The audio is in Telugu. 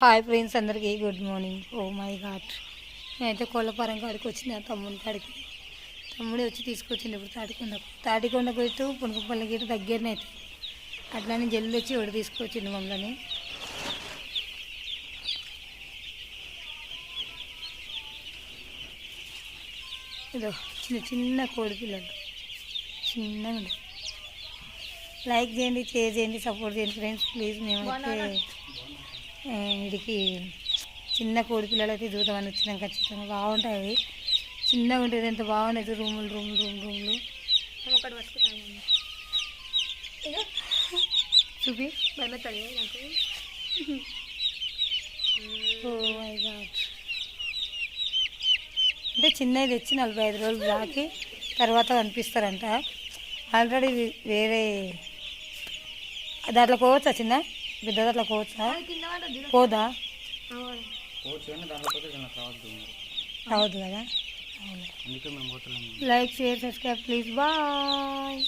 హాయ్ ఫ్రెండ్స్, అందరికీ good morning. Oh my God, నేనైతే కోళ్ళపారం కాడికి వచ్చిన తమ్ముని కాడికి. తమ్ముడే వచ్చి తీసుకొచ్చింది ఇప్పుడు తాటికొండ పోయితూ పునకపల్లి గీట దగ్గరనే అయితే అట్లానే జల్లి వచ్చి ఒకటి తీసుకొచ్చిండు మమ్మల్ని. ఇదో చిన్న చిన్న కోడి పిల్లలు చిన్నగా ఉంది. లైక్ చేయండి, షేర్ చేయండి, సపోర్ట్ చేయండి ఫ్రెండ్స్ ప్లీజ్. మేమైతే వీడికి చిన్న కోడి పిల్లలు అయితే చూద్దామని వచ్చినాం. ఖచ్చితంగా బాగుంటాయి అవి, చిన్నగా ఉంటుంది. ఎంత బాగున్నాయి రూములు ఒకటి వస్తున్నాయి. చూపి భయమవుతుంది నాకు. ఓ మై గాడ్, అంటే చిన్నది తెచ్చి 45 రోజులు దాకి తర్వాత కనిపిస్తారంట. ఆల్రెడీ వేరే దాంట్లో కోవచ్చా, చిన్న పెద్ద దాంట్లో కోవచ్చా? పోదా రావద్దు కదా. Like share subscribe please. Bye.